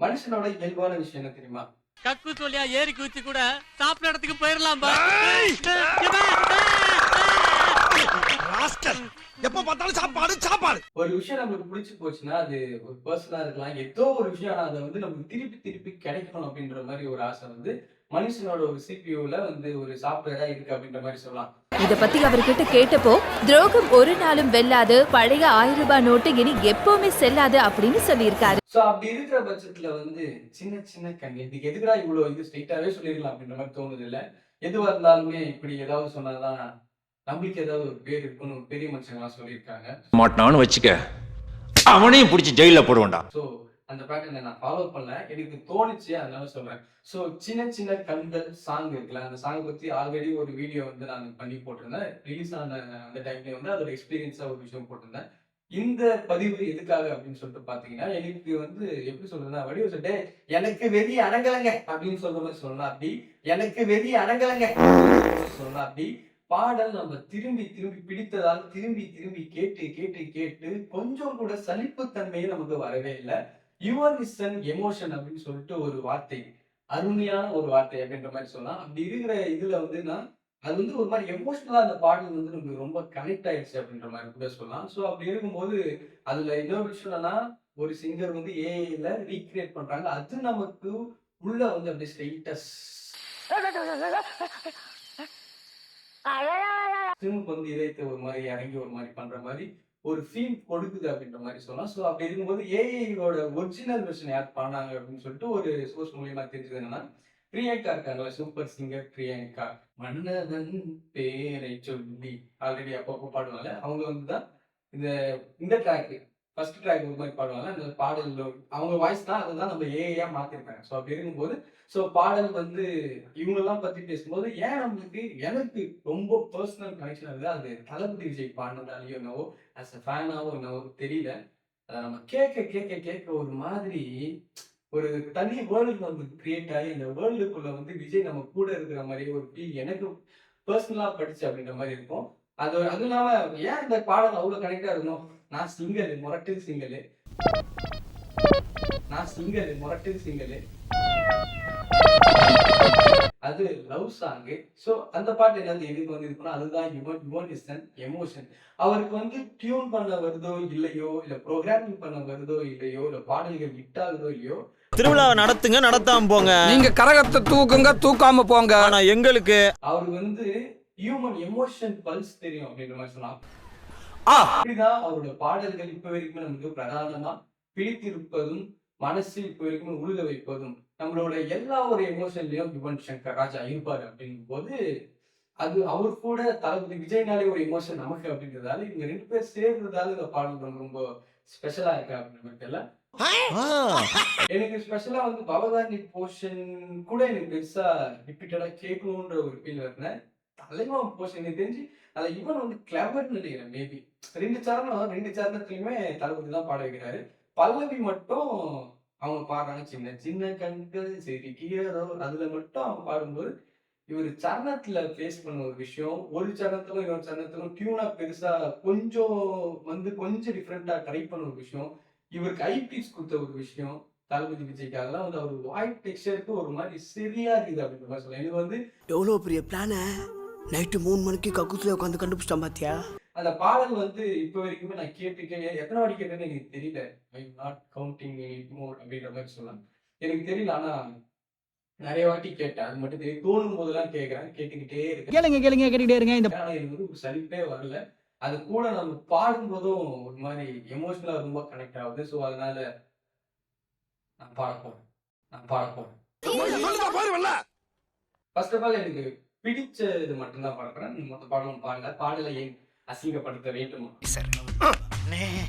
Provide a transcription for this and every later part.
மனுஷனோட இயல்பான விஷயம் என்ன தெரியுமா? கக்கு சொல்லியா ஏறி குதிச்சு கூட சாப்பிட இடத்துக்கு போயிடலாம். எப்ப பார்த்தாலும் சாப்பாடு சாப்பாடு. ஒரு விஷயம் நம்மளுக்கு பிடிச்சு போச்சுன்னா அது ஒரு பர்சனலா இருக்கலாம், ஏதோ ஒரு விஷயம். ஆனா அதை வந்து நமக்கு திருப்பி திருப்பி கிடைக்கணும் அப்படின்ற மாதிரி ஒரு ஆசை வந்து மனுஷனோட ஒரு சிபியூல வந்து ஒரு சாஃப்ட்வேரா இருக்கு அப்படின்ற மாதிரி சொல்லலாம். இத பத்தி அவர்கிட்ட கேட்டப்போ, துரோகம் ஒரு நாளும் வெல்லாது, பழைய 1000 ரூபாய் நோட்டு இனி எப்பவுமே செல்லாது அப்படின்னு சொல்லியிருக்காரு. சோ அப்படி இருக்கிற பட்சத்துல வந்து சின்ன சின்ன கண்ணு இதுக்கு எதுக்குடா இவ்வளவு இது ஸ்ட்ரைட்டாவே சொல்லிடலாம் அப்படின்ற மாதிரி தோணுது இல்ல. எதுவா இருந்தாலுமே இப்படி ஏதாவது சொன்னாதான் நம்மளுக்கு ஏதாவது ஒரு பேர் இருக்குன்னு பெரிய மனுஷங்களாம் சொல்லியிருக்காங்க. மாட்டான்னு வச்சுக்க, அவனையும் பிடிச்சி ஜெயில போடுவான்டா. சோ அந்த பேட்டர்னை நான் ஃபாலோ பண்ணல, எனக்கு தோணுச்சு, அதனால சொல்றேன். ஸோ சின்ன சின்ன கண்கள் சாங் இருக்குல்ல, அந்த சாங் பத்தி ஆல்ரெடி ஒரு வீடியோ வந்து நான் பண்ணி போட்டிருந்தேன். ரிலீஸ் ஆன அந்த டைம்ல வந்து அதோட எக்ஸ்பீரியன்ஸா ஒரு விஷயம் போட்டிருந்தேன். இந்த பதிவு எதுக்காக அப்படின்னு சொல்லிட்டு பாத்தீங்கன்னா, எனக்கு வந்து எப்படி சொல்றதுன்னா, வடிவ சொல்லிட்டு எனக்கு வெறி அடங்கலங்க அப்படின்னு சொல்ற மாதிரி சொல்லலாம். அப்படி எனக்கு வெறி அடங்கலங்க சொல்லலாம். அப்படி பாடல் நம்ம திரும்பி திரும்பி பிடித்ததால் திரும்பி திரும்பி கேட்டு கேட்டு கேட்டு கொஞ்சம் கூட சலிப்புத்தன்மையே நமக்கு வரவே இல்லை. யுவர் இஸ் அன் எமோஷன் அப்படின்னு சொல்லிட்டு ஒரு வார்த்தை, அருமையான ஒரு வார்த்தை அப்படின்ற மாதிரி சொல்லலாம். அப்படி இருக்கிற இதுல வந்து அது வந்து ஒரு மாதிரி எமோஷனலா அந்த பாடல் வந்து நமக்கு ரொம்ப கனெக்ட் ஆயிடுச்சு அப்படின்ற மாதிரி கூட சொல்லலாம். ஸோ அப்படி இருக்கும்போது அதுல இன்னொரு விஷயம் என்னன்னா, ஒரு சிங்கர் வந்து ஏஐல ரீக்ரியேட் பண்றாங்க. அது நமக்கு உள்ள வந்து அப்படியே ஸ்ட்ரெயிட்டஸ் திரும்ப வந்து இதயத்தை ஒரு மாதிரி இறங்கி ஒரு மாதிரி பண்ற மாதிரி ஒரு ஃபீல் கொடுக்குது அப்படின்ற மாதிரி சொல்லலாம். ஸோ அப்படி இருக்கும்போது ஏஐயோட ஒரிஜினல் வெர்ஷன் யார் பாடினாங்க அப்படின்னு சொல்லிட்டு ஒரு சோர்ஸ் மூலியமா தெரிஞ்சது என்னன்னா, பிரியங்கா இருக்காங்களா, சூப்பர் சிங்கர் பிரியங்கா. மன்னவன் பேரை சொல்லி ஆல்ரெடி அப்பப்போ பாடுவாங்க. அவங்க வந்துதான் இந்த ட்ராக் ஃபர்ஸ்ட் ட்ராக் ஒரு மாதிரி பாடுவாங்க. அந்த பாடல் அவங்க வாய்ஸ் தான், அதுதான் நம்ம ஏஐயா மாத்திருக்காங்க. ஸோ அப்படி இருக்கும்போது பாடல் வந்து இவங்கெல்லாம் பத்தி பேசும்போது ஏன் நம்மளுக்கு எனக்கு ரொம்ப பர்சனல் கனெக்ஷன் இருக்குது. அது தளபதி விஜய் பாடினதாலேயோ என்னவோ, ஆஸ் அ ஃபேனாவோ என்னவோ தெரியல. அதை நம்ம கேட்க கேட்க கேட்க ஒரு மாதிரி ஒரு தனி வேர்ல்டு நமக்கு கிரியேட் ஆகி அந்த வேர்ல்டுக்குள்ள வந்து விஜய் நம்ம கூட இருக்கிற மாதிரி ஒரு ஃபீல் எனக்கு பர்சனலா படிச்சு அப்படின்ற மாதிரி இருக்கும். அது இல்லாம ஏன் இந்த பாடல் அவ்வளவு கனெக்டா இருக்கணும்? நான் சிங்கல், முரட்டு சிங்கல், நான் சிங்கல், முரட்டு சிங்கல். அது லவ் சாங். சோ அந்த பாட்டு என்னது எதுக்கு வந்து இருக்குன்னா, அதுதான் யுவன் இஸ் அன் எமோஷன். அவருக்கு வந்து டியூன் பண்ண வருதோ இல்லையோ, இல்ல ப்ரோக்ராமிங் பண்ண வருதோ இல்லையோ, இல்ல பாடல்கள் ஹிட் ஆகுதோ இல்லையோ, திருவிழாவை நடத்துங்க, நடத்தாம போங்க. நீங்க கரகத்தை தூக்குங்க, தூக்காம போங்க. ஆனா எங்களுக்கு அவருக்கு வந்து ஹியூமன் எமோஷன் பல்ஸ் தெரியும் அப்படின்ற மாதிரி சொல்லலாம். அப்படிதான் அவரோட பாடல்கள் இப்ப வரைக்கும் நமக்கு பிரதானமா பிடித்திருப்பதும் மனசில் இப்ப வரைக்கும் உருக வைப்பதும் நம்மளோட எல்லா ஒரு எமோஷன்லயும் யுவன் சங்கர் ராஜா இருப்பாரு அப்படிங்கும் போது அது அவர் கூட தளபதி விஜய்னாலே ஒரு எமோஷன் நமக்கு அப்படின்றதால இவங்க 2 பேர் சேர்ந்ததால இந்த பாடல் ரொம்ப ரொம்ப ஸ்பெஷலா இருக்கு அப்படின்னு தெரியல. எனக்கு ஸ்பெஷலா வந்து பவதானி போர்ஷன் கூட எனக்கு பெருசா ரிப்பீட்டடா கேட்கணும்ன்ற ஒரு ஃபீல் வரேன். தலைவா போர்ஷன் எனக்கு தெரிஞ்சு அதை இவன் வந்து கிளவர்னு நினைக்கிறேன். மேபி 2 சரணத்துலயுமே தளபதி தான் பாட வைக்கிறாரு. பல்லவி மட்டும் அவங்க பாடுறாங்க, சின்ன சின்ன கண்கள் சிரிக்கிறதோ, அதுல மட்டும் அவங்க பாடும்போது இவர் சரணத்துல பேஸ் பண்ண ஒரு விஷயம், ஒரு சரணத்துக்கும் இன்னொரு சரணத்துக்கும் டியூனா பெருசா கொஞ்சம் டிஃப்ரெண்டா ட்ரை பண்ண ஒரு விஷயம், இவருக்கு ஐபிஎஸ் கொடுத்த ஒரு விஷயம், தளபதி விஜய்க்கு அதெல்லாம் வந்து அவர் வாய் டெக்ஸ்டருக்கு ஒரு மாதிரி சரியா இருக்குது அப்படின்ற மாதிரி சொல்லலாம். எனக்கு வந்து எவ்வளவு பெரிய பிளான நைட்டு 3 மணிக்கு கக்கூத்துல உட்காந்து கண்டுபிடிச்சிட்டான் பாத்தியா. அந்த பாடல் வந்து இப்ப வரைக்குமே நான் கேட்டுக்கேன். எத்தனை வாட்டி கேட்டேன்னு எனக்கு தெரியல. I not counting it more அப்படின்ற மாதிரி சொல்லலாம். எனக்கு தெரியல, ஆனா நிறைய வாட்டி கேட்டேன். அது மட்டும் தெரியும், தோணும் போதெல்லாம் கேட்கறேன், கேட்டுக்கிட்டே இருக்கேன். கேட்டுக்கிட்டே இருங்க. இந்த ஆனா எனக்கு வந்து ஒரு சலிப்பே வரல. அது கூட நம்ம பாடும்போதும் ஒரு மாதிரி எமோஷனலா ரொம்ப கனெக்ட் ஆகுது. ஸோ அதனால நான் பாட போறேன். ஃபர்ஸ்ட் ஆஃப் ஆல் எனக்கு பிடிச்சது மட்டும்தான் பாடுறேன். மொத்த பாடலும் பாடல. பாடலை ஏன் அசிங்கப்படுத்த வேண்டுமா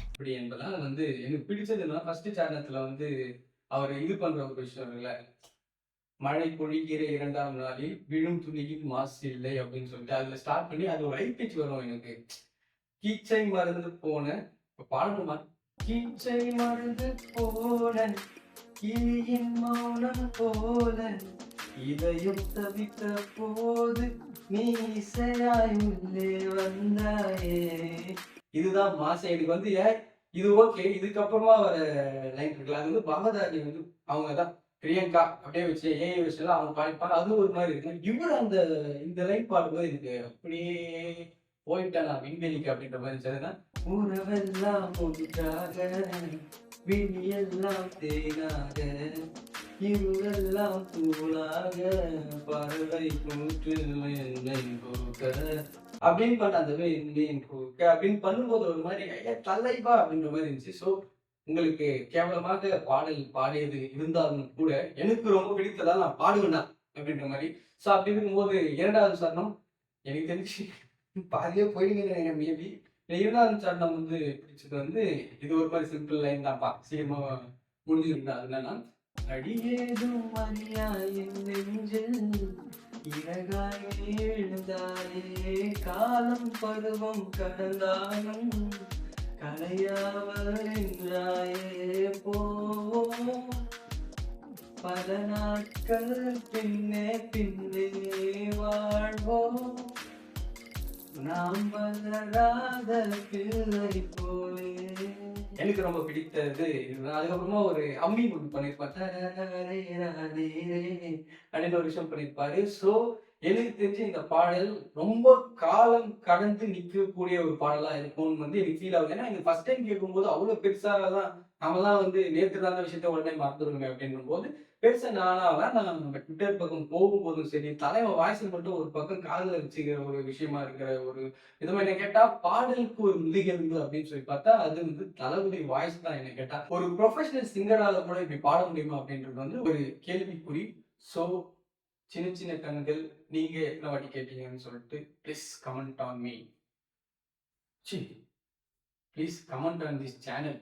அப்படி என்பதால் வந்து எனக்கு பிடிச்சதுன்னா, ஃபர்ஸ்ட் சேனத்துல வந்து அவர் இது பண்ற ஒரு விஷயம் இல்ல, மழை பொழிகிற 2ஆம் நாளில் விழும் துணியில் மாசு இல்லை அப்படின்னு சொல்லிட்டு அதுல ஸ்டார்ட் பண்ணி அது ஒரு ஐபிச் வரும். எனக்கு கீச்சை மறந்து போன பாடணுமா, கீச்சை மறந்து போன கிளியின் மௌனம் போல இதயம் தவித்த போது நீ இசையாய் உள்ளே வந்தாயே. இதுதான் மாசம். எனக்கு வந்து இது ஓகே. இதுக்கப்புறமா வர லைன் இருக்குல்ல, அது வந்து பவதாரணி வந்து அவங்க தான் பிரியங்கா அப்படியே வச்சு ஏஐ வச்சுலாம் அவங்க பாடிப்பாங்க. அது ஒரு மாதிரி இருக்கு. இவர் இந்த லைன் பாடும்போது எனக்கு அப்படியே போயிட்டேன் நான் விண்வெளிக்கு அப்படின்ற மாதிரி இருந்துச்சுன்னா, உறவெல்லாம் ஒன்றாக விழியெல்லாம் தேனாக இருளெல்லாம் தூளாக பறவை கூற்று அப்படின்னு பண்ண அந்த அப்படின்னு பண்ணும்போது ஒரு மாதிரி தலைவா அப்படின்ற மாதிரி இருந்துச்சு. ஸோ உங்களுக்கு கேவலமாக பாடல் பாடியது இருந்தாலும் கூட எனக்கு ரொம்ப பிடித்ததா நான் பாடுவேனா அப்படின்ற மாதிரி. ஸோ அப்படி இருக்கும்போது இரண்டாவது சரணம் எனக்கு தெரிஞ்சு பாதியே போயிடுங்க மேபி. இரண்டாவது சரணம் வந்து பிடிச்சது வந்து இது ஒரு மாதிரி சிம்பிள் லைன் தான்ப்பா, சீக்கிரமா முடிஞ்சிருந்தா. அது என்னன்னா, அடியேதும் அறியாய் என் நெஞ்சில் இறகாயே எழுந்தாயே காலம் பருவம் கடந்தாலும் கலையாமல் என்றாயே போ பல நாட்கள் பின்னே பின்னே வாழ்வோம் நாம் வளராத பிள்ளை போலே. எனக்கு ரொம்ப பிடித்தது இதுதான். அதுக்கப்புறமா ஒரு அம்மி ஒன்று பண்ணியிருப்பாரு அப்படின்னு ஒரு விஷயம் பண்ணியிருப்பாரு. ஸோ எனக்கு தெரிஞ்சு இந்த பாடல் ரொம்ப காலம் கடந்து நிற்கக்கூடிய ஒரு பாடலா இருக்கும்னு வந்து எனக்கு ஃபீல் ஆகுது. ஏன்னா இந்த ஃபர்ஸ்ட் டைம் கேட்கும்போது அவ்வளோ பெருசாக தான் நம்மலாம் வந்து நேற்று தான் விஷயத்த உடனே மறந்துடுங்க அப்படின்னும் போது பெருசா நான் நம்ம ட்விட்டர் பக்கம் போகும்போதும் சரி, தலைவன் வாய்ஸில் மட்டும் ஒரு பக்கம் காதில் வச்சுக்கிற ஒரு விஷயமா இருக்கிற ஒரு இது மாதிரி என்ன கேட்டா பாடலுக்கு ஒரு முதுகெலும்பு அப்படின்னு சொல்லி பார்த்தா அது வந்து தளபதி வாய்ஸ் தான். என்ன கேட்டா ஒரு ப்ரொஃபஷனல் சிங்கரால கூட இப்படி பாட முடியுமா அப்படின்றது வந்து ஒரு கேள்விக்குறி. ஸோ சின்ன சின்ன கண்கள் நீங்க எத்தனை வாட்டி கேட்டீங்கன்னு சொல்லிட்டு please comment on me. Please comment on this channel.